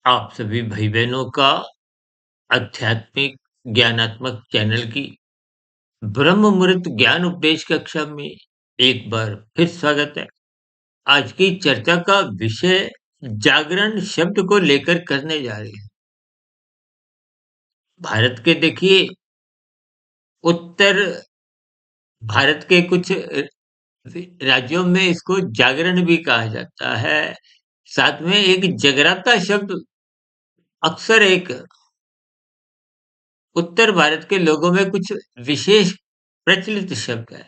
आप सभी भाई बहनों का आध्यात्मिक ज्ञानात्मक चैनल की ब्रह्म मुहूर्त ज्ञान उपदेश कक्षा में एक बार फिर स्वागत है। आज की चर्चा का विषय जागरण शब्द को लेकर करने जा रहे हैं। भारत के देखिए उत्तर भारत के कुछ राज्यों में इसको जागरण भी कहा जाता है। साथ में एक जगराता शब्द अक्सर एक उत्तर भारत के लोगों में कुछ विशेष प्रचलित शब्द है।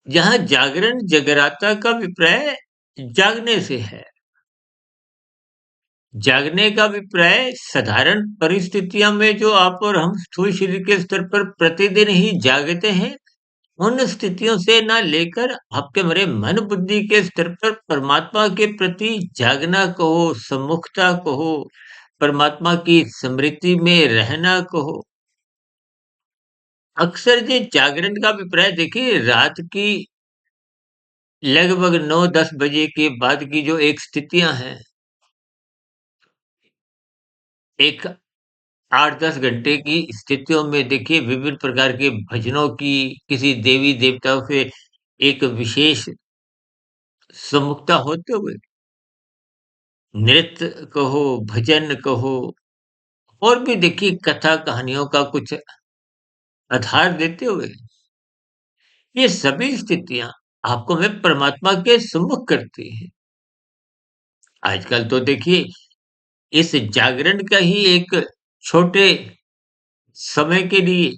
जहाँ जागरण जगराता का अभिप्राय जागने से है। जागने का अभिप्राय साधारण परिस्थितियों में जो आप और हम स्थूल शरीर के स्तर पर प्रतिदिन ही जागते हैं, उन स्थितियों से ना लेकर आपके हमारे मन बुद्धि के स्तर पर परमात्मा के प्रति जागना कहो, सम्मुखता कहो, परमात्मा की स्मृति में रहना कहो। अक्सर ये जागरण का अभिप्राय देखिए रात की लगभग 9-10 बजे के बाद की जो एक स्थितियां हैं, एक 8-10 घंटे की स्थितियों में देखिए विभिन्न प्रकार के भजनों की, किसी देवी देवताओं से एक विशेष सम्मुखता होते हुए नृत्य कहो, भजन कहो और भी देखिए कथा कहानियों का कुछ आधार देते हुए ये सभी स्थितियां आपको हमें परमात्मा के सम्मुख करती हैं। आजकल तो देखिए इस जागरण का ही एक छोटे समय के लिए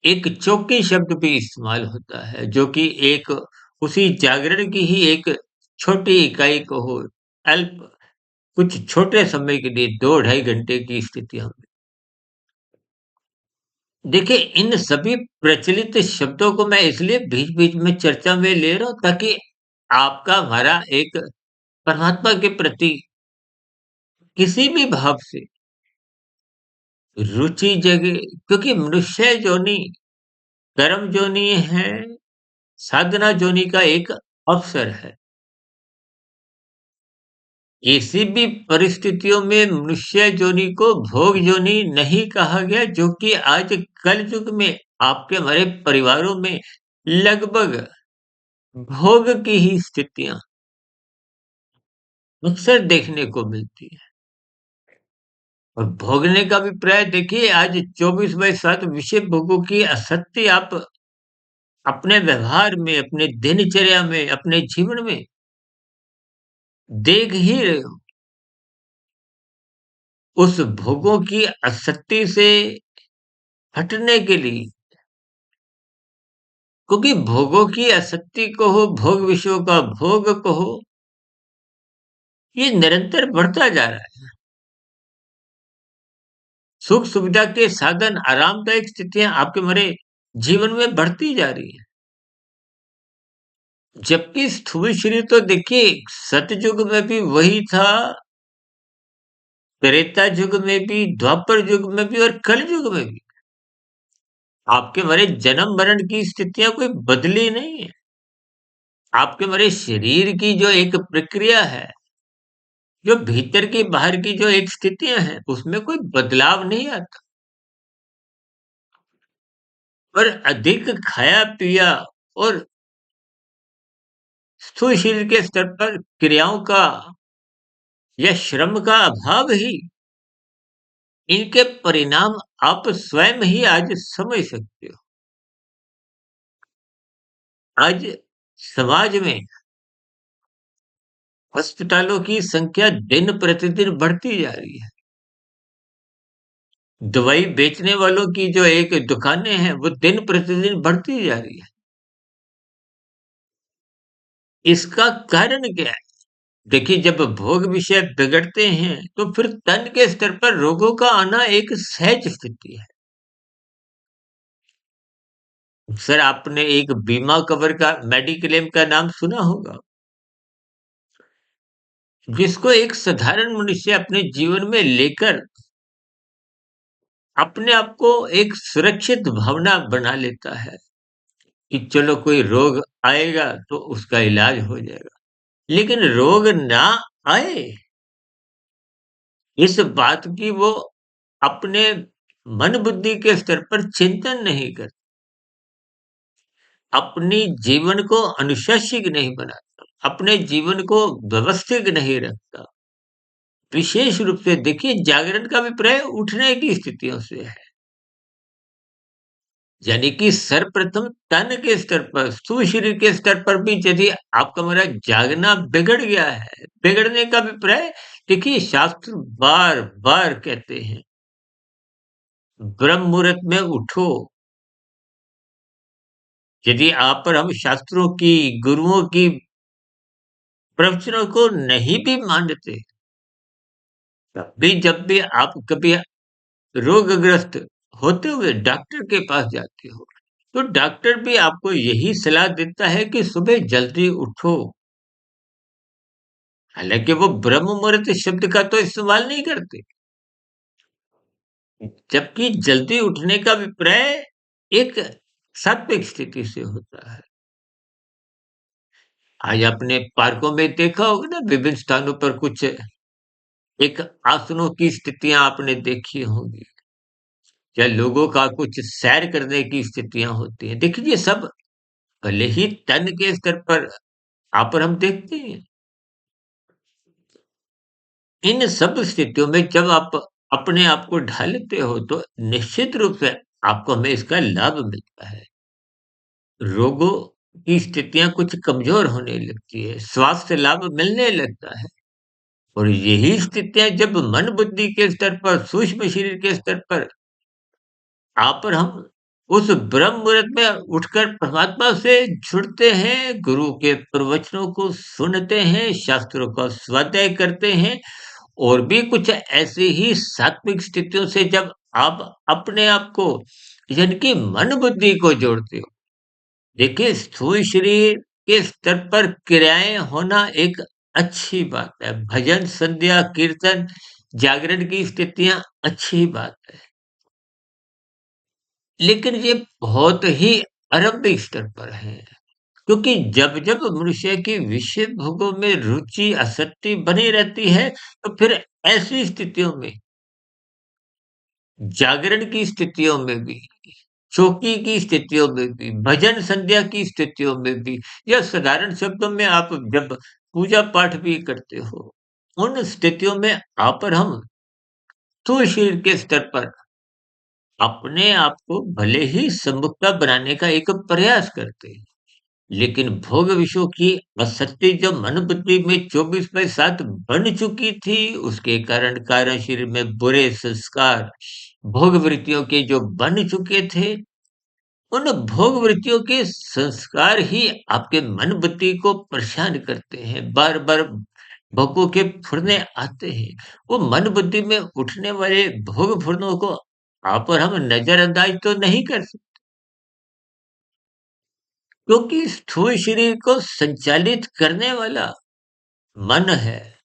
एक चौकी शब्द भी इस्तेमाल होता है, जो कि एक उसी जागरण की ही एक छोटी इकाई को हो, अल्प कुछ छोटे समय के लिए 2 ढाई घंटे की स्थितियों में। देखिए, इन सभी प्रचलित शब्दों को मैं इसलिए बीच-बीच में चर्चा में ले रहा हूँ ताकि आपका हमारा एक परमात्मा के प्रति किसी भी भाव से रुचि जगे, क्योंकि मनुष्य जोनि कर्म जोनि है, साधना जोनि का एक अवसर है। किसी भी परिस्थितियों में मनुष्य जोनि को भोग जोनि नहीं कहा गया, जो कि आज कल युग में आपके हमारे परिवारों में लगभग भोग की ही स्थितियां अक्सर देखने को मिलती है। और भोगने का अभिप्राय देखिए आज 24/7 विषय भोगों की आसक्ति आप अपने व्यवहार में, अपने दिनचर्या में, अपने जीवन में देख ही रहे हो। उस भोगों की आसक्ति से हटने के लिए, क्योंकि भोगों की आसक्ति कहो, भोग विषयों का भोग कहो, ये निरंतर बढ़ता जा रहा है। सुख सुविधा के साधन, आरामदायक स्थितियां आपके हमारे जीवन में बढ़ती जा रही है। जबकि स्थूल शरीर तो देखिए सतयुग में भी वही था, त्रेता युग में भी, द्वापर युग में भी और कल युग में भी। आपके हमारे जन्म मरण की स्थितियां कोई बदली नहीं है। आपके हमारे शरीर की जो एक प्रक्रिया है, जो भीतर की बाहर की जो एक स्थितियां हैं, उसमें कोई बदलाव नहीं आता। पर अधिक खाया पिया और स्थूल शरीर के स्तर पर क्रियाओं का या श्रम का अभाव ही इनके परिणाम आप स्वयं ही आज समझ सकते हो। आज समाज में अस्पतालों की संख्या दिन प्रतिदिन बढ़ती जा रही है। दवाई बेचने वालों की जो एक दुकानें हैं, वो दिन प्रतिदिन बढ़ती जा रही है। इसका कारण क्या है? देखिए, जब भोग विषय बिगड़ते हैं, तो फिर तन के स्तर पर रोगों का आना एक सहज स्थिति है। सर, आपने एक बीमा कवर का मेडिक्लेम का नाम सुना होगा, जिसको एक साधारण मनुष्य अपने जीवन में लेकर अपने आप को एक सुरक्षित भावना बना लेता है कि चलो कोई रोग आएगा तो उसका इलाज हो जाएगा। लेकिन रोग ना आए, इस बात की वो अपने मन बुद्धि के स्तर पर चिंतन नहीं करता, अपनी जीवन को अनुशासित नहीं बनाता, अपने जीवन को व्यवस्थित नहीं रखता। विशेष रूप से देखिए जागरण का अभिप्राय उठने की स्थितियों से है। यानी कि सर्वप्रथम तन के स्तर पर, स्थूल शरीर के स्तर पर भी यदि आपका मेरा जागना बिगड़ गया है, बिगड़ने का अभिप्राय देखिए शास्त्र बार-बार कहते हैं, ब्रह्म मुहूर्त में उठो। यदि आप पर हम शास्त्रों की, गुरुओं की प्रवचनों को नहीं भी मानते, तब भी जब भी आप कभी रोगग्रस्त होते हुए डॉक्टर के पास जाते हो, तो डॉक्टर भी आपको यही सलाह देता है कि सुबह जल्दी उठो। हालाँकि वो ब्रह्म मुहूर्त शब्द का तो इस्तेमाल नहीं करते, जबकि जल्दी उठने का अभिप्राय एक सात्विक स्थिति से होता है। आज आपने पार्कों में देखा होगा ना विभिन्न स्थानों पर कुछ एक आसनों की स्थितियाँ आपने देखी होंगी या लोगों का कुछ सैर करने की स्थितियाँ होती हैं। देखिए ये सब भले ही तन के स्तर पर आप और हम देखते हैं। इन सब स्थितियों में जब आप अपने आप को ढालते हो तो निश्चित रूप से आपको हमें इसका लाभ मिलता है। रोगों की स्थितियाँ कुछ कमज़ोर होने लगती है, स्वास्थ्य लाभ मिलने लगता है और यही स्थितियाँ जब मन बुद्धि के स्तर पर, सूक्ष्म शरीर के स्तर पर आप और हम उस ब्रह्म मुहूर्त में उठकर परमात्मा से जुड़ते हैं, गुरु के प्रवचनों को सुनते हैं, शास्त्रों का स्वाध्याय करते हैं और भी कुछ ऐसी ही सात्विक स्थितियों से जब आप अपने आप को यानी कि मन बुद्धि को जोड़ते हो। देखिए स्थूल शरीर के स्तर पर क्रियाएँ होना एक अच्छी बात है। भजन, संध्या, कीर्तन, जागरण की स्थितियाँ अच्छी बात है। लेकिन ये बहुत ही आरंभिक स्तर पर है। क्योंकि जब-जब मनुष्य की विषय भोगों में रुचि, आसक्ति बनी रहती है, तो फिर ऐसी स्थितियों में जागरण की स्थितियों में भी, चौकी की स्थितियों में भी, भजन संध्या की स्थितियों में भी या साधारण शब्दों में आप जब पूजा-पाठ भी करते हो, उन स्थितियों में आप और हम स्थूल शरीर के स्तर पर अपने आप को भले ही सम्मुखता बनाने का एक प्रयास करते हैं। लेकिन भोग विषयों की आसक्ति जब मन बुद्धि में 24/7 बन चुकी थी, उसके कारण शरीर में बुरे संस्कार, भोग वृत्तियों के जो बन चुके थे, उन भोग वृत्तियों के संस्कार ही आपके मन बुद्धि को परेशान करते हैं। बार-बार भोगों के फुरने आते हैं। वो मन बुद्धि में उठने वाले भोग फुरनों को आप और हम नज़रअंदाज तो नहीं कर सकते, क्योंकि स्थूल शरीर को संचालित करने वाला मन है,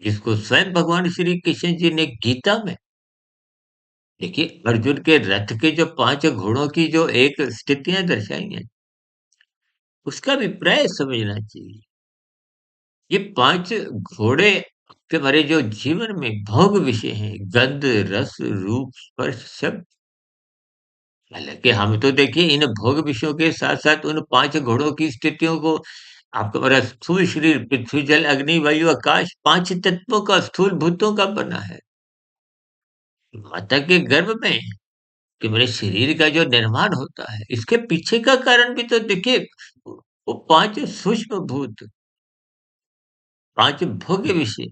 जिसको स्वयं भगवान श्री कृष्ण जी ने गीता में देखिए अर्जुन के रथ के जो 5 घोड़ों की जो एक स्थितियाँ दर्शाई हैं, उसका अभिप्राय समझना चाहिए। ये 5 घोड़े के हमारे जो जीवन में भोग विषय हैं, गंध, रस, रूप, स्पर्श, शब्द। हालाँकि हम तो देखिए इन भोग विषयों के साथ-साथ उन 5 घोड़ों की स्थितियों को आपका हमारा स्थूल शरीर पृथ्वी, जल, अग्नि, वायु, आकाश 5 तत्वों का स्थूल भूतों का बना है। माता के गर्भ में कि मेरे शरीर का जो निर्माण होता है, इसके पीछे का कारण भी तो देखिए वो 5 सूक्ष्म भूत, 5 भोग्य विषय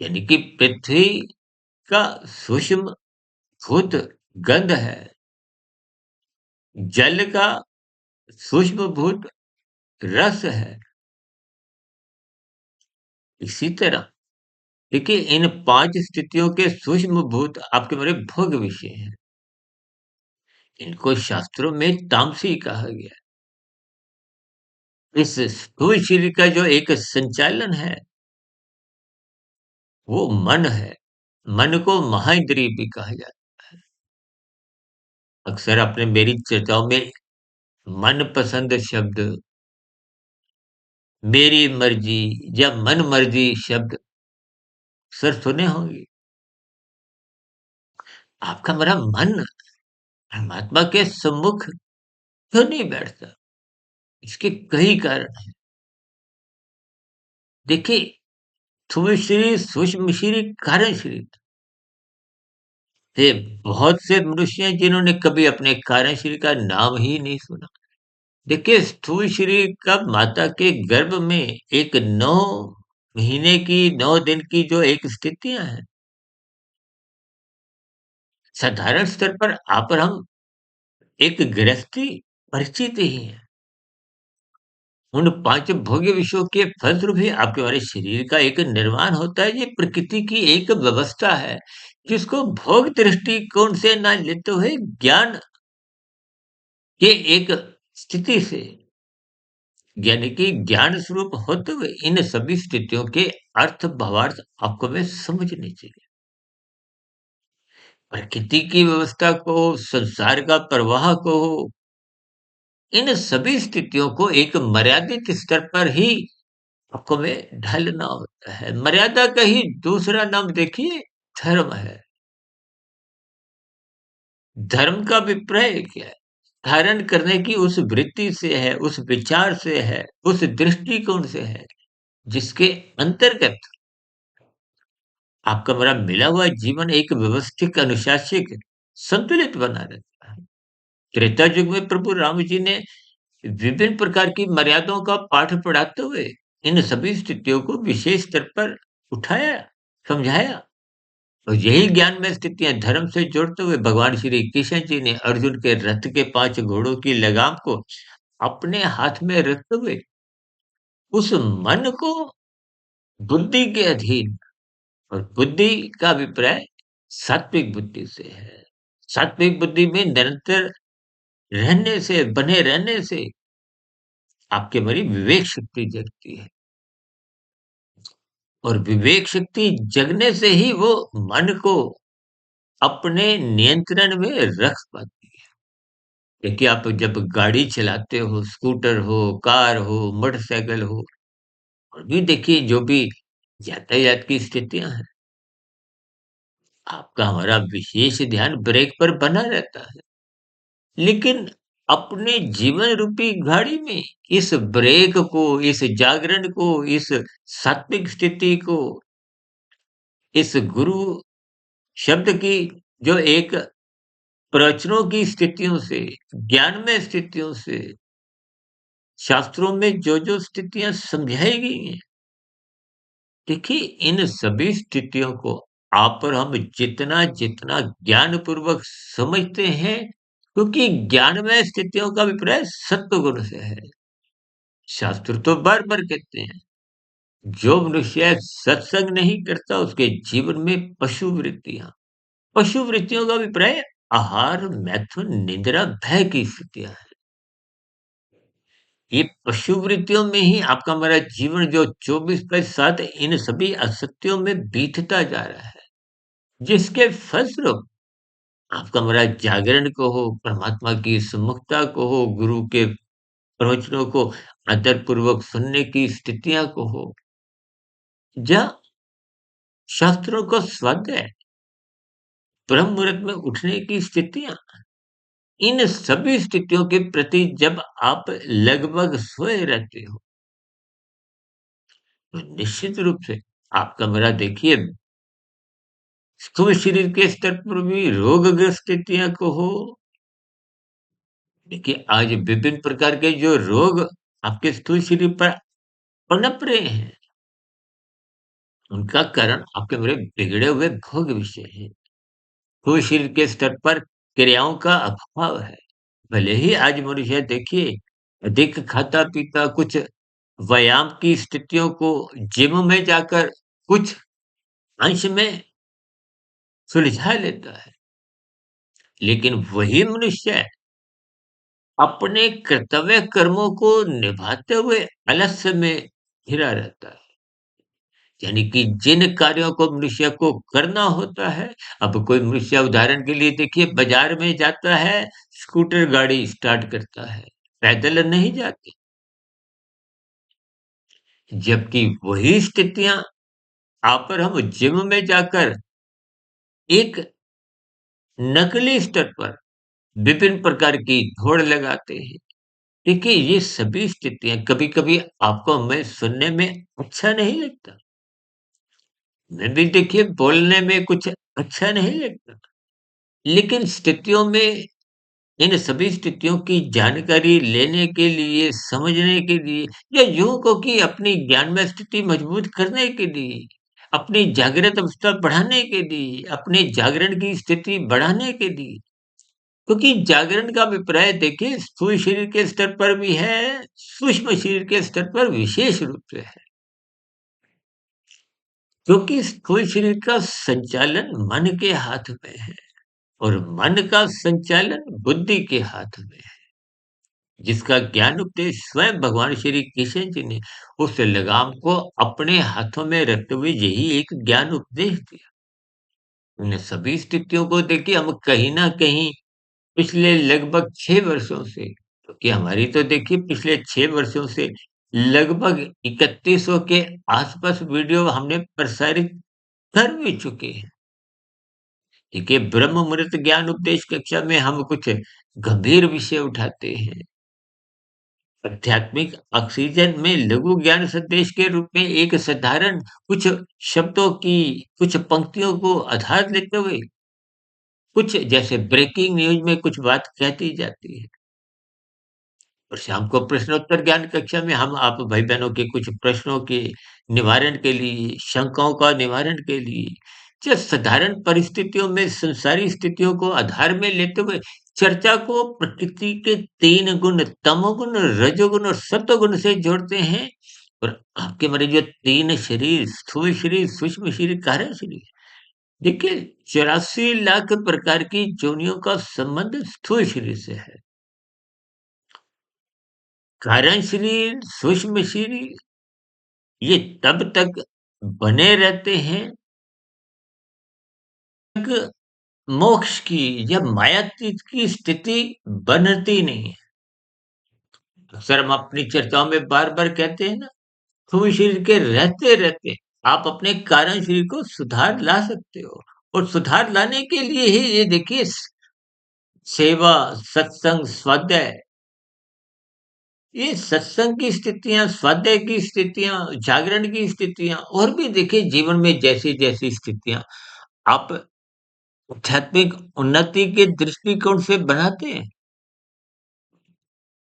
यानी कि पृथ्वी का सूक्ष्म भूत गंध है, जल का सूक्ष्म भूत रस है। इसी तरह देखिए इन 5 स्थितियों के सूक्ष्म भूत आपके मेरे भोग विषय हैं। इनको शास्त्रों में तामसी कहा गया है। इस स्थूल शरीर का जो एक संचालन है, वो मन है। मन को महाइंद्रिय भी कहा जाता है। अक्सर आपने मेरी चर्चाओं में मनपसंद शब्द मेरी मर्जी या मन मर्जी शब्द अक्सर सुने होंगे। आपका मेरा मन परमात्मा के सम्मुख क्यों नहीं बैठता? इसके कई कारण हैं। देखिए, स्थूल शरीर, सूक्ष्म शरीर, कारण शरीर। ये बहुत से मनुष्य हैं जिन्होंने कभी अपने कारण शरीर का नाम ही नहीं सुना। देखिए, स्थूल शरीर का माता के गर्भ में एक 9 महीने की, 9 दिन की जो एक स्थितियाँ हैं, साधारण स्तर पर आप और हम एक गृहस्थी परिचित ही हैं। उन 5 भोग्य विषयों के फलस्वरूप ही आपके हमारे शरीर का एक निर्माण होता है। ये प्रकृति की एक व्यवस्था है, जिसको भोग दृष्टिकोण से ना लेते हुए ज्ञान के एक स्थिति से, यानी कि ज्ञान स्वरूप होते हुए इन सभी स्थितियों के अर्थ भावार्थ आपको हमें समझने चाहिए। प्रकृति की व्यवस्था को, संसार का प्रवाह को, इन सभी स्थितियों को एक मर्यादित स्तर पर ही आपको में ढलना होता है। मर्यादा का ही दूसरा नाम देखिए धर्म है। धर्म का अभिप्राय क्या है? धारण करने की उस वृत्ति से है, उस विचार से है, उस दृष्टिकोण से है, जिसके अंतर्गत आपका मेरा मिला हुआ जीवन एक व्यवस्थित, अनुशासित, संतुलित बना रहता है। त्रेता युग में प्रभु राम जी ने विभिन्न प्रकार की मर्यादाओं का पाठ पढ़ाते हुए इन सभी स्थितियों को विशेष स्तर पर उठाया, समझाया। और यही ज्ञान में स्थितियां धर्म से जोड़ते हुए भगवान श्री कृष्ण जी ने अर्जुन के रथ के 5 घोड़ों की लगाम को अपने हाथ में रखते हुए उस मन को बुद्धि के अधीन, और बुद्धि का अभिप्राय सात्विक बुद्धि से है। सात्विक बुद्धि में निरंतर रहने से, बने रहने से आपके हमारी विवेक शक्ति जगती है, और विवेक शक्ति जगने से ही वो मन को अपने नियंत्रण में रख पाती है। देखिए, आप जब गाड़ी चलाते हो, स्कूटर हो, कार हो, मोटरसाइकिल हो, और भी देखिए जो भी यातायात की स्थितियां हैं, आपका हमारा विशेष ध्यान ब्रेक पर बना रहता है। लेकिन अपने जीवन रूपी गाड़ी में इस ब्रेक को, इस जागरण को, इस सात्विक स्थिति को, इस गुरु शब्द की जो एक प्रवचनों की स्थितियों से, ज्ञानमय स्थितियों से, शास्त्रों में जो स्थितियां समझाई गई हैं, देखिए इन सभी स्थितियों को आप और हम जितना जितना ज्ञान पूर्वक समझते हैं, क्योंकि ज्ञानमय स्थितियों का अभिप्राय सत्व गुण से है। शास्त्र तो बार बार कहते हैं, जो मनुष्य सत्संग नहीं करता उसके जीवन में पशु वृत्तियां, पशु वृत्तियों का अभिप्राय आहार, मैथुन, निद्रा, भय की स्थितियां हैं। ये पशु वृत्तियों में ही आपका हमारा जीवन जो 24/7 इन सभी असत्यों में बीतता जा रहा है, जिसके फलस्वरूप आपका हमारा जागरण को हो, परमात्मा की सम्मुखता को हो, गुरु के प्रवचनों को आदर पूर्वक सुनने की स्थितियां को हो, या शास्त्रों को स्वाध्याय, ब्रह्म मुहूर्त में उठने की स्थितियां, इन सभी स्थितियों के प्रति जब आप लगभग सोए रहते हो, तो निश्चित रूप से आपका मेरा देखिए स्थूल शरीर के स्तर पर भी रोगग्रस्त स्थितियां को हो। देखिए, आज विभिन्न प्रकार के जो रोग आपके स्थूल शरीर पर पनप रहे हैं, उनका कारण आपके मेरे बिगड़े हुए भोग विषय है। स्थूल शरीर के स्तर पर क्रियाओं का अभाव है। भले ही आज मनुष्य देखिए अधिक खाता पीता, कुछ व्यायाम की स्थितियों को जिम में जाकर कुछ अंश में सुलझा लेता है, लेकिन वही मनुष्य अपने कर्तव्य कर्मों को निभाते हुए आलस्य में घिरा रहता है। यानी कि जिन कार्यों को मनुष्य को करना होता है, अब कोई मनुष्य उदाहरण के लिए देखिए बाजार में जाता है, स्कूटर गाड़ी स्टार्ट करता है, पैदल नहीं जाते। जबकि वही स्थितियां आप पर हम जिम में जाकर एक नकली स्तर पर विभिन्न प्रकार की दौड़ लगाते हैं। देखिए, ये सभी स्थितियाँ कभी-कभी आपको हमें सुनने में अच्छा नहीं लगता। मैं भी देखिए बोलने में कुछ अच्छा नहीं लगता। लेकिन स्थितियों में इन सभी स्थितियों की जानकारी लेने के लिए, समझने के लिए या यूँ कहो कि अपनी ज्ञान में स्थिति मजबूत करने के लिए, अपनी जागृत अवस्था बढ़ाने के लिए, अपने जागरण की स्थिति बढ़ाने के लिए, क्योंकि जागरण का अभिप्राय देखिए स्थूल शरीर के स्तर पर भी है, सूक्ष्म शरीर के स्तर पर विशेष रूप से है। क्योंकि स्थूल शरीर का संचालन मन के हाथ में है और मन का संचालन बुद्धि के हाथ में है, जिसका ज्ञान उपदेश स्वयं भगवान श्री कृष्ण जी ने उस लगाम को अपने हाथों में रखते हुए यही एक ज्ञान उपदेश दिया। इन सभी स्थितियों को देखिए हम कहीं न कहीं पिछले लगभग 6 वर्षों से, क्योंकि हमारी तो देखिए पिछले 6 वर्षों से लगभग 3100 के आसपास वीडियो हमने प्रसारित कर भी चुके हैं। देखिए, ब्रह्म मुहूर्त ज्ञान उपदेश कक्षा में हम कुछ गंभीर विषय उठाते हैं। आध्यात्मिक ऑक्सीजन में लघु ज्ञान संदेश के रूप में एक साधारण कुछ शब्दों की, कुछ पंक्तियों को आधार लेते हुए, कुछ जैसे ब्रेकिंग न्यूज़ में कुछ बात कह दी जाती है। और शाम को प्रश्नोत्तर ज्ञान कक्षा में हम आप भाई-बहनों के कुछ प्रश्नों के निवारण के लिए, शंकाओं का निवारण के लिए, जो साधारण परिस्थितियों में संसारी स्थितियों को आधार में लेते हुए चर्चा को प्रकृति के 3 गुण तमोगुण, रजोगुण और सत्वगुण से जोड़ते हैं और आपके हमारे जो 3 शरीर, स्थूल शरीर, सूक्ष्म शरीर, कारण शरीर, देखिए 84 लाख प्रकार की योनियों का संबंध स्थूल शरीर से है। कारण शरीर, सूक्ष्म शरीर ये तब तक बने रहते हैं तक मोक्ष की या मायातीत की स्थिति बनती नहीं है। अक्सर हम अपनी चर्चाओं में बार-बार कहते हैं ना, स्थूल शरीर के रहते-रहते आप अपने कारण शरीर को सुधार ला सकते हो और सुधार लाने के लिए ही ये देखिए सेवा, सत्संग, स्वाध्याय, ये सत्संग की स्थितियाँ, स्वाध्याय की स्थितियाँ, जागरण की स्थितियाँ और भी देखिए जीवन में जैसी-जैसी स्थितियाँ आप आध्यात्मिक उन्नति के दृष्टिकोण से बनाते हैं,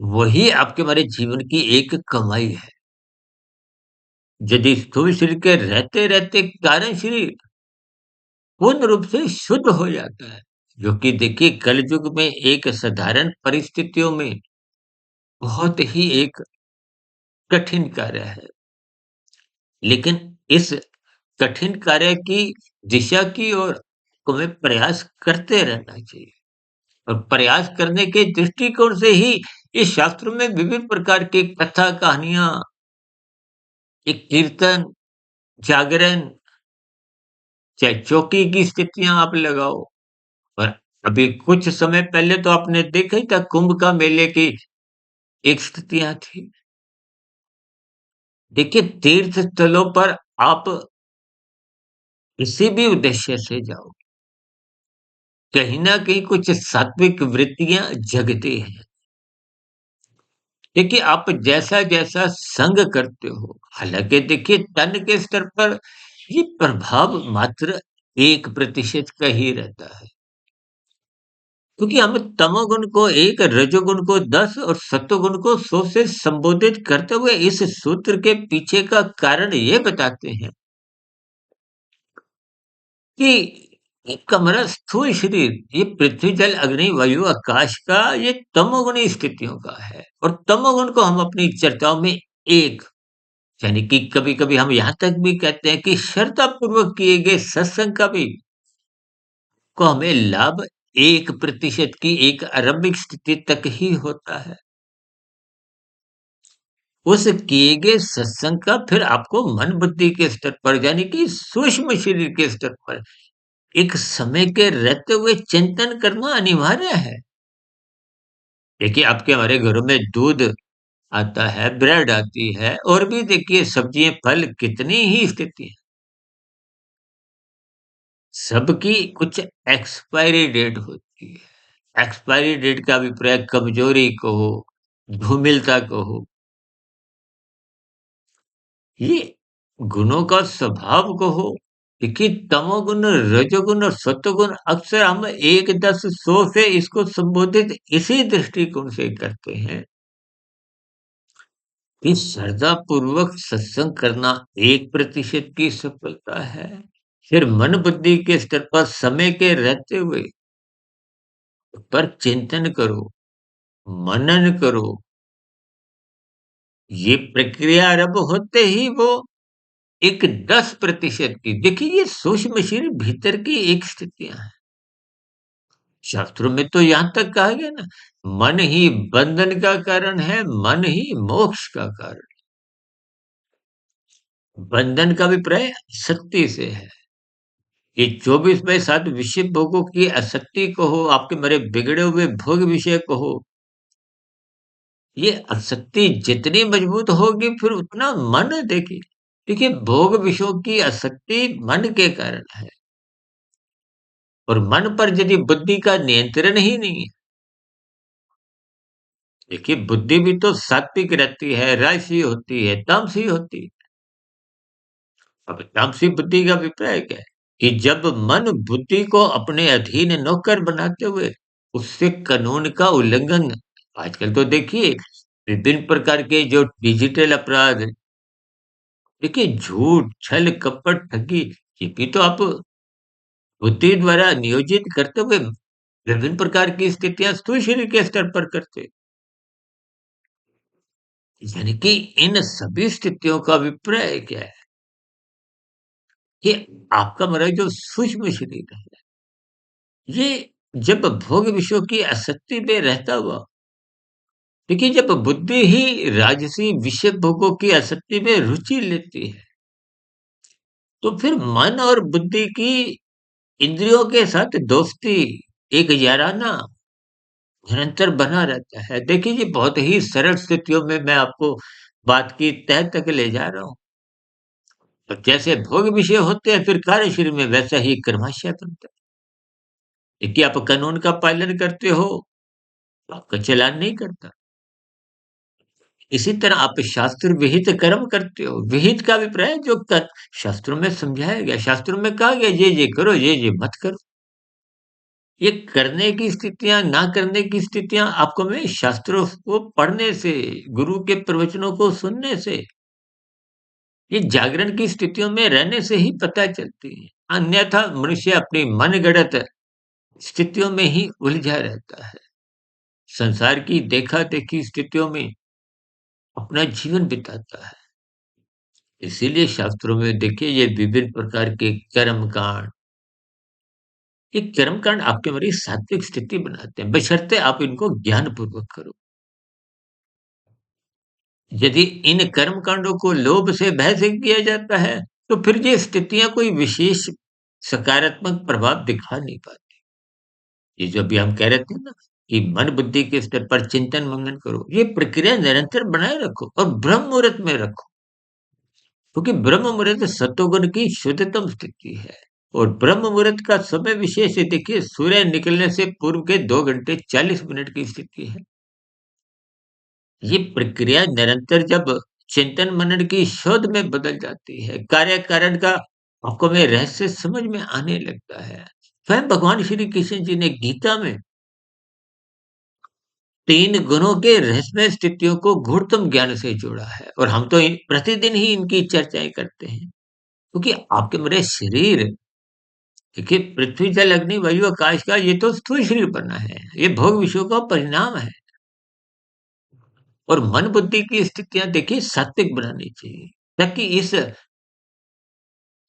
वही आपके हमारे जीवन की एक कमाई है। यदि स्थूल शरीर के रहते-रहते कारण शरीर पूर्ण रूप से शुद्ध हो जाता है, जो कि देखिए कलयुग में एक साधारण परिस्थितियों में बहुत ही एक कठिन कार्य है। लेकिन इस कठिन कार्य की दिशा की ओर हमें प्रयास करते रहना चाहिए और प्रयास करने के दृष्टिकोण से ही इस शास्त्रों में विभिन्न प्रकार की कथा कहानियां, एक कीर्तन, जागरण, चाहे चौकी की स्थितियां आप लगाओ और अभी कुछ समय पहले तो आपने देखा ही था कुंभ का मेले की एक स्थितियां थी। देखिए तीर्थ स्थलों पर आप किसी भी उद्देश्य से जाओ, कहीं न कहीं कुछ सात्विक वृत्तियाँ जगती हैं। देखिए, आप जैसा-जैसा संग करते हो, हालाँकि देखिए तन के स्तर पर ये प्रभाव मात्र 1% का ही रहता है। क्योंकि हम तमोगुण को 1, रजोगुण को 10 और सत्वगुण को 100 से संबोधित करते हुए इस सूत्र के पीछे का कारण ये बताते हैं कि एक हमारा स्थूल शरीर, ये पृथ्वी, जल, अग्नि, वायु, आकाश का ये तमोगुणी स्थितियों का है और तमोगुण को हम अपनी चर्चाओं में एक, यानी कि कभी-कभी हम यहाँ तक भी कहते हैं कि श्रद्धापूर्वक किए गए सत्संग का भी को हमें लाभ 1% की एक आरंभिक स्थिति तक ही होता है। उस किए गए सत्संग का फिर आपको मन बुद्धि के स्तर पर, यानी कि सूक्ष्म शरीर के स्तर पर एक समय के रहते हुए चिंतन करना अनिवार्य है। देखिए, आपके हमारे घरों में दूध आता है, ब्रेड आती है और भी देखिए सब्जियाँ, फल कितनी ही स्थिति है। सबकी कुछ एक्सपायरी डेट होती है। एक्सपायरी डेट का अभिप्राय कमजोरी को हो, धूमिलता को हो, ये गुणों का स्वभाव को हो। देखिए तमोगुण, रजोगुण और सत्वगुण अक्सर हम 1, 10, 100 से इसको संबोधित इसी दृष्टिकोण से करते हैं कि श्रद्धा पूर्वक सत्संग करना 1% की सफलता है। फिर मन बुद्धि के स्तर पर समय के रहते हुए पर चिंतन करो, मनन करो। ये प्रक्रिया आरंभ होते ही वो एक 10% की, देखिए ये सूक्ष्म शरीर भीतर की एक स्थितियां हैं। शास्त्रों में तो यहाँ तक कहा गया ना, मन ही बंधन का कारण है, मन ही मोक्ष का कारण। बंधन का अभिप्राय शक्ति से है। ये 24/7 विषय भोगों की आसक्ति को हो, आपके मरे बिगड़े हुए भोग विषय को हो, ये आसक्ति जितनी मजबूत होगी फिर उतना मन, देखिए देखिए भोग विषयों की आसक्ति मन के कारण है। और मन पर यदि बुद्धि का नियंत्रण ही नहीं है, देखिए बुद्धि भी तो सात्विक रहती है, राजसी होती है, तामसी होती है। अब तामसी बुद्धि का अभिप्राय क्या है कि जब मन बुद्धि को अपने अधीन नौकर बनाते हुए उससे कानून का उल्लंघन, आजकल तो देखिए विभिन्न प्रकार के जो डिजिटल अपराध, देखिए झूठ, छल, कपट, ठगी, ये भी तो आप बुद्धि द्वारा नियोजित करते हुए विभिन्न प्रकार की स्थितियां स्थूल शरीर के स्तर पर करते। यानी कि इन सभी स्थितियों का अभिप्राय क्या है कि आपका मतलब जो सूक्ष्म शरीर है, ये जब भोग विषयों की आसक्ति में रहता हुआ, देखिए जब बुद्धि ही राजसी विषय भोगों की आसक्ति में रुचि लेती है, तो फिर मन और बुद्धि की इंद्रियों के साथ दोस्ती, एक याराना निरंतर बना रहता है। देखिए जी बहुत ही सरल स्थितियों में मैं आपको बात की तह तक ले जा रहा हूँ। तो जैसे भोग विषय होते हैं फिर कार्यशील में वैसा ही कर्माशय बनता है। देखिए आप कानून का पालन करते हो, तो आपका चालान नहीं करता। इसी तरह आप शास्त्र विहित कर्म करते हो। विहित का अभिप्राय जो शास्त्रों में समझाया गया, शास्त्रों में कहा गया ये करो, ये मत करो। ये करने की स्थितियां, ना करने की स्थितियां आपको मैं शास्त्रों को पढ़ने से, गुरु के प्रवचनों को सुनने से, ये जागरण की स्थितियों में रहने से ही पता चलती है। अन्यथा मनुष्य अपनी मनगढ़ंत स्थितियों में ही उलझा रहता है। संसार की देखा-देखी स्थितियों में अपना जीवन बिताता है। इसीलिए शास्त्रों में देखिए ये विभिन्न प्रकार के कर्म कांड, ये कर्म कांड आपके हमारी सात्विक स्थिति बनाते हैं, बशर्ते आप इनको ज्ञान पूर्वक करो। यदि इन कर्म कांडों को लोभ से, भय से किया जाता है, तो फिर ये स्थितियां कोई विशेष सकारात्मक प्रभाव दिखा नहीं पाती। ये जो अभी हम कह रहे थे ना कि मन बुद्धि के स्तर पर चिंतन मनन करो, ये प्रक्रिया निरंतर बनाए रखो और ब्रह्म मुहूर्त में रखो, क्योंकि ब्रह्म मुहूर्त सत्वगुण की शुद्धतम स्थिति है। और ब्रह्म मुहूर्त का समय विशेष है, देखिए सूर्य निकलने से पूर्व के 2 घंटे 40 मिनट की स्थिति है। ये प्रक्रिया निरंतर जब चिंतन मनन की शोध में बदल जाती है, कार्य कारण का आपको में रहस्य समझ में आने लगता है। स्वयं भगवान श्री कृष्ण जी ने गीता में 3 गुणों के रहस्यमय स्थितियों को गूढ़तम ज्ञान से जोड़ा है और हम तो प्रतिदिन ही इनकी चर्चाएं करते हैं, क्योंकि आपके मेरे शरीर, देखिए पृथ्वी जल अग्नि वायु आकाश का ये तो स्थूल शरीर बना है, ये भोग विषयों का परिणाम है। और मन बुद्धि की स्थितियां देखिए सात्विक बनानी चाहिए, ताकि इस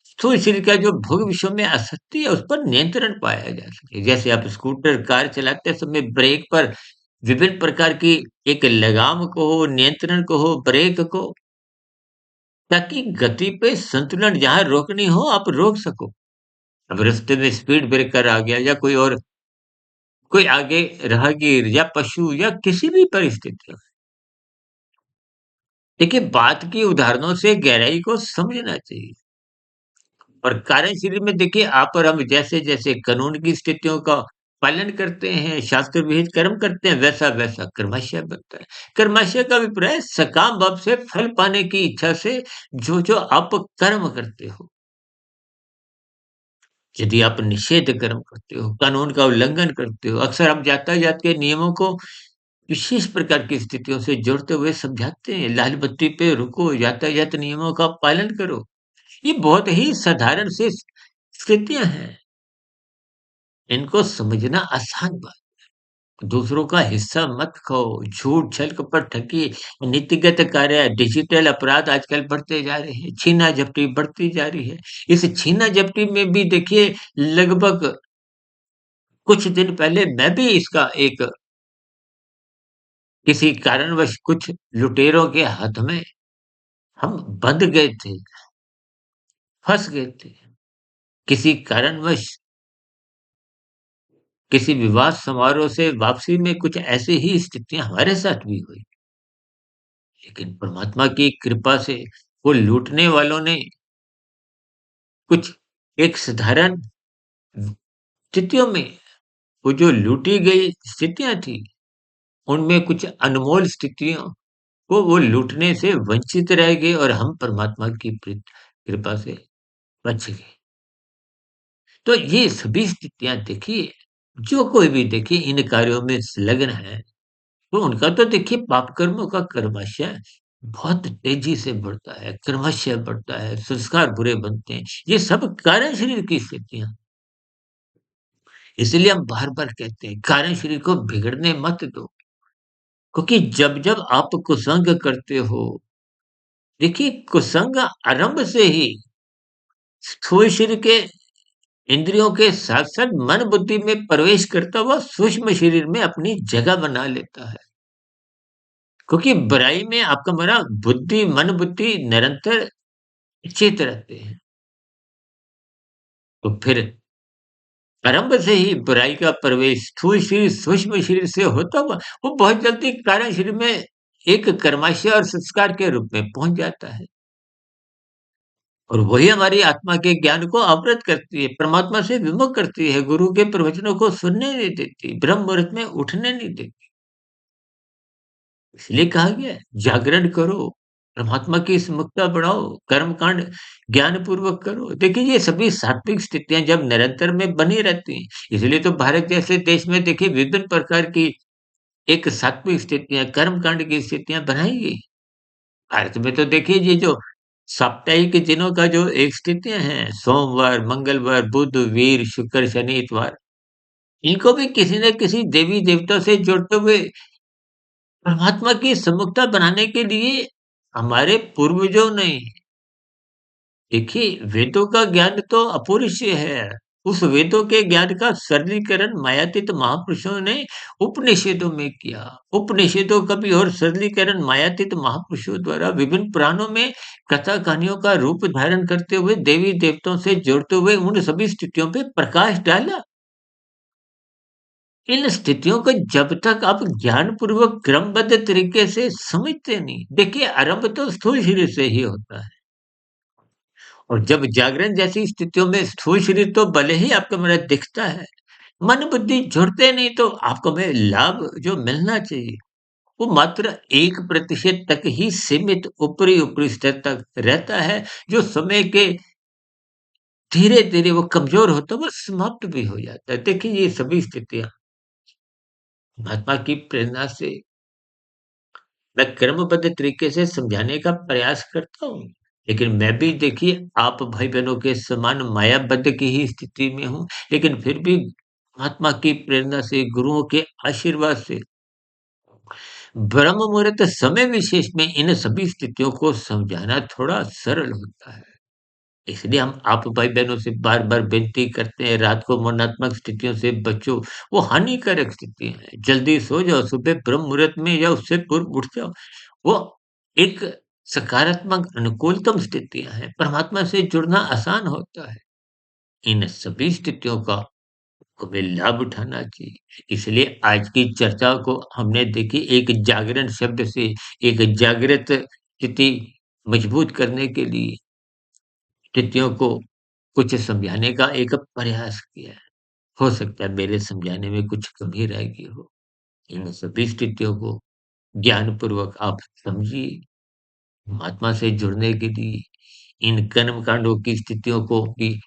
स्थूल शरीर का जो भोग विषयों में आसक्ति है उस पर नियंत्रण पाया जा सके। जैसे आप स्कूटर कार चलाते समय ब्रेक पर विभिन्न प्रकार की एक लगाम को हो, नियंत्रण को हो, ब्रेक को, ताकि गति पे संतुलन जहाँ रोकनी हो आप रोक सको। अब रास्ते में स्पीड ब्रेकर आ गया या कोई और, कोई आगे राहगीर या पशु या किसी भी परिस्थिति में, देखिए, बात की उदाहरणों से गहराई को समझना चाहिए। और कार्यशैली में देखिए आप और हम जैसे-जैसे कानून की स्थितियों का पालन करते हैं, शास्त्र विहित कर्म करते हैं, वैसा-वैसा कर्मशः बनता है। कर्मशः का अभिप्राय सकाम भाव से फल पाने की इच्छा से जो-जो आप कर्म करते हो। यदि आप निषेध कर्म करते हो, कानून का उल्लंघन करते हो, अक्सर हम यातायात के नियमों को विशेष प्रकार की स्थितियों से जोड़ते हुए समझाते हैं, लाल बत्ती पे रुको, यातायात नियमों का पालन करो। ये बहुत ही साधारण सी स्थितियाँ हैं। इनको समझना आसान बात। दूसरों का हिस्सा मत खाओ, झूठ, छल, कपट, ठगी, नीतिगत कार्य, डिजिटल अपराध आजकल बढ़ते जा रहे हैं, छीना-झपटी बढ़ती जा रही है। इस छीना-झपटी में भी देखिए लगभग कुछ दिन पहले मैं भी इसका एक किसी कारणवश कुछ लुटेरों के हाथ में हम बंध गए थे, फँस गए थे। किसी कारणवश किसी विवाह समारोह से वापसी में कुछ ऐसी ही स्थितियाँ हमारे साथ भी हुई। लेकिन परमात्मा की कृपा से वो लूटने वालों ने कुछ एक साधारण स्थितियों में वो जो लूटी गई स्थितियाँ थी, उनमें कुछ अनमोल स्थितियों को वो लूटने से वंचित रह गए और हम परमात्मा की कृपा से बच गए। तो ये सभी स्थितियाँ देखिए, जो कोई भी देखिए इन कार्यों में संलग्न है, तो उनका तो देखिए पाप कर्मों का कर्मशः बहुत तेजी से बढ़ता है, क्रमशः बढ़ता है, संस्कार बुरे बनते हैं। ये सब कारण शरीर की स्थितियाँ। इसलिए हम बार-बार कहते हैं, कारण शरीर को बिगड़ने मत दो। क्योंकि जब-जब आप कुसंग करते हो, देखिए कुसंग आरंभ से ही स्थूल शरीर के इंद्रियों के साथ-साथ मन बुद्धि में प्रवेश करता हुआ सूक्ष्म शरीर में अपनी जगह बना लेता है। क्योंकि बुराई में आपका हमारा बुद्धि, मन बुद्धि निरंतर चेत रहते हैं। तो फिर आरंभ से ही बुराई का प्रवेश स्थूल शरीर, सूक्ष्म शरीर से होता हुआ, वो बहुत जल्दी कारण शरीर में एक कर्माशय और संस्कार के रूप में पहुँच जाता है। और वही हमारी आत्मा के ज्ञान को अवरुद्ध करती है, परमात्मा से विमुख करती है, गुरु के प्रवचनों को सुनने नहीं देती, ब्रह्म मुहूर्त में उठने नहीं देती। इसलिए कहा गया है, जागरण करो, परमात्मा की सम्मुखता बढ़ाओ, कर्मकांड ज्ञानपूर्वक करो। देखिए, ये सभी सात्विक स्थितियाँ जब निरंतर में बनी रहती हैं, इसलिए तो भारत जैसे देश में देखिए विभिन्न प्रकार की एक सात्विक स्थितियाँ, कर्मकांड की स्थितियाँ बनाई गई। भारत में तो देखिए ये जो साप्ताहिक दिनों का जो एक स्थितियाँ हैं, सोमवार, मंगलवार, बुध, वीर, शुक्र, शनि, इतवार, इनको भी किसी न किसी देवी-देवता से जुड़ते हुए परमात्मा की सम्मुखता बनाने के लिए हमारे पूर्वजों ने देखिए वेदों का ज्ञान तो अपरिचय है। उस वेदों के ज्ञान का सरलीकरण मायातीत महापुरुषों ने उपनिषदों में किया। उपनिषदों का भी और सरलीकरण मायातीत महापुरुषों द्वारा विभिन्न पुराणों में कथा कहानियों का रूप धारण करते हुए देवी देवताओं से जोड़ते हुए उन सभी स्थितियों पे प्रकाश डाला। इन स्थितियों को जब तक आप ज्ञानपूर्वक क्रमबद्ध तरीके से समझते नहीं, देखिए आरंभ तो स्थूल शरीर से ही होता है और जब जागरण जैसी स्थितियों में स्थूल शरीर तो भले ही आपको मेरा दिखता है, मन बुद्धि जुड़ते नहीं तो आपको हमें लाभ जो मिलना चाहिए, वो मात्र 1% तक ही सीमित ऊपरी-ऊपरी स्तर तक रहता है, जो समय के धीरे-धीरे वो कमज़ोर होता है, वो समाप्त भी हो जाता है। देखिए ये सभी स्थितियाँ महात्मा की प्रेरणा से मैं क्रमबद्ध तरीके से समझाने का प्रयास करता हूँ। लेकिन मैं भी देखिए आप भाई-बहनों के समान मायाबद्ध की ही स्थिति में हूँ। लेकिन फिर भी महात्मा की प्रेरणा से, गुरुओं के आशीर्वाद से ब्रह्म मुहूर्त समय विशेष में इन सभी स्थितियों को समझाना थोड़ा सरल होता है। इसलिए हम आप भाई-बहनों से बार-बार विनती करते हैं, रात को मरणात्मक स्थितियों से बचो, वो हानिकारक स्थितियाँ हैं। जल्दी सो जाओ, सुबह ब्रह्म मुहूर्त में या उससे पूर्व उठ जाओ। वो एक सकारात्मक अनुकूलतम स्थितियाँ हैं, परमात्मा से जुड़ना आसान होता है। इन सभी स्थितियों का हमें लाभ उठाना चाहिए। इसलिए आज की चर्चा को हमने देखिए एक जागरण शब्द से, एक जागृत स्थिति मजबूत करने के लिए स्थितियों को कुछ समझाने का एक प्रयास किया है। हो सकता है मेरे समझाने में कुछ कमी रह गई हो। इन सभी स्थितियों को ज्ञानपूर्वक आप समझिए। परमात्मा से जुड़ने के लिए इन कर्म कांडों की स्थितियों को भी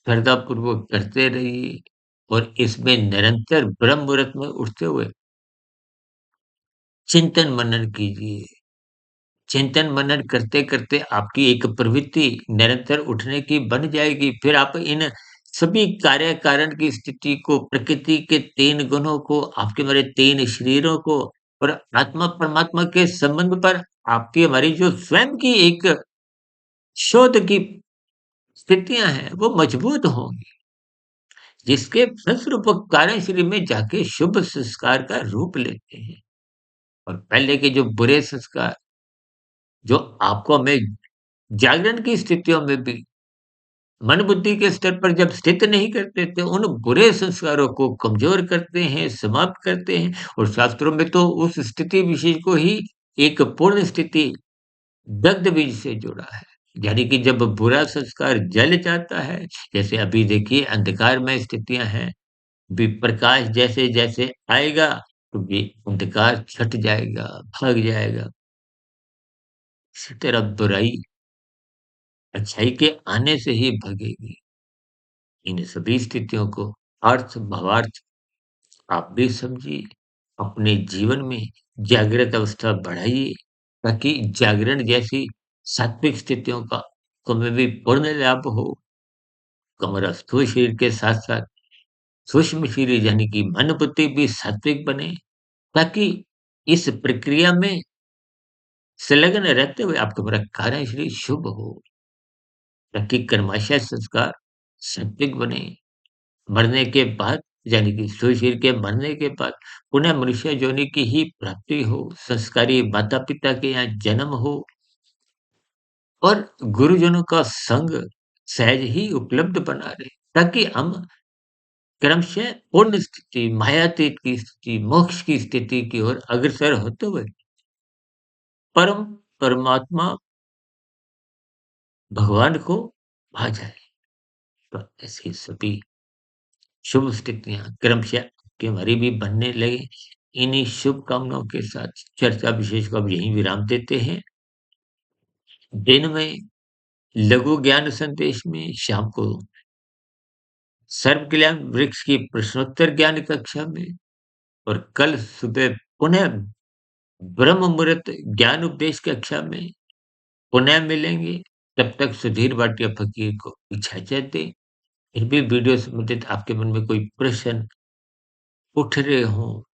श्रद्धापूर्वक करते रहिए और इसमें निरंतर ब्रह्म मुहूर्त में उठते हुए चिंतन मनन कीजिए। चिंतन मनन करते-करते आपकी एक प्रवृत्ति निरंतर उठने की बन जाएगी। फिर आप इन सभी कार्य कारण की स्थिति को, प्रकृति के 3 गुणों को, आपके हमारे 3 शरीरों को और आत्मा परमात्मा के संबंध पर आपकी हमारी जो स्वयं की एक शोध की स्थितियाँ हैं, वो मजबूत होंगी। जिसके फलस्वरूप वो कार्य शरीर में जाके शुभ संस्कार का रूप लेते हैं। और पहले के जो बुरे संस्कार, जो आपको हमें जागरण की स्थितियों में भी मन बुद्धि के स्तर पर जब स्थित नहीं करते थे, उन बुरे संस्कारों को कमज़ोर करते हैं, समाप्त करते हैं और शास्त्रों में तो उस स्थिति विशेष को ही एक पूर्ण स्थिति दग्ध बीज से जुड़ा है। यानी कि जब बुरा संस्कार जल जाता है, जैसे अभी देखिए अंधकारमय स्थितियाँ हैं, भी प्रकाश जैसे-जैसे आएगा, तो ये अंधकार छँट जाएगा, भाग जाएगा। इसी तरह बुराई अच्छाई के आने से ही भगेगी। इन सभी स्थितियों को अर्थ, भावार्थ आप भी समझिए, अपने जीवन में जागृत अवस्था बढ़ाइए, ताकि जागरण जैसी सात्विक स्थितियों का को में भी पूर्ण लाभ हो। कमरा स्थूल शरीर के साथ-साथ सूक्ष्म शरीर यानी कि मन बुद्धि भी सात्विक बने, ताकि इस प्रक्रिया में संलग्न रहते हुए आपका पूरा कार्य शरीर शुभ हो, ताकि कर्माशय संस्कार सात्विक बने। मरने के बाद यानी कि शरीर के मरने के बाद पुनः मनुष्य योनि की ही प्राप्ति हो, संस्कारी माता-पिता के यहाँ जन्म हो और गुरुजनों का संग सहज ही उपलब्ध बना रहे, ताकि हम क्रमशः पूर्ण स्थिति, मायातीत की स्थिति, मोक्ष की स्थिति की ओर अग्रसर होते हुए परम परमात्मा भगवान को पा जाए। तो ऐसी सभी शुभ स्थितियाँ क्रमशः आपकी हमारी भी बनने लगे। इन्हीं शुभकामनाओं के साथ चर्चा विशेष को अब यहीं विराम देते हैं। दिन में लघु ज्ञान संदेश में, शाम को सर्व कल्याण वृक्ष की प्रश्नोत्तर ज्ञान कक्षा में और कल सुबह पुनः ब्रह्म मुहूर्त ज्ञान उपदेश कक्षा में पुनः मिलेंगे। तब तक सुधीर भाटिया फकीर को इजाज़त दें। फिर भी वीडियो संबंधित आपके मन में कोई प्रश्न उठ रहे हों,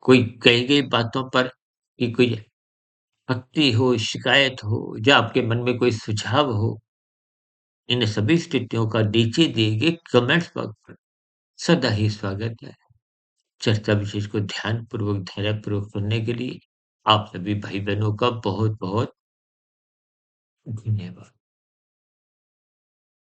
कोई कही गई बातों पर की कोई आपत्ति हो, शिकायत हो या आपके मन में कोई सुझाव हो, इन सभी स्थितियों का नीचे दिए गए कमेंट्स बॉक्स पर सदा ही स्वागत है। चर्चा विशेष को ध्यानपूर्वक, धैर्यपूर्वक सुनने के लिए आप सभी भाई-बहनों का बहुत-बहुत धन्यवाद।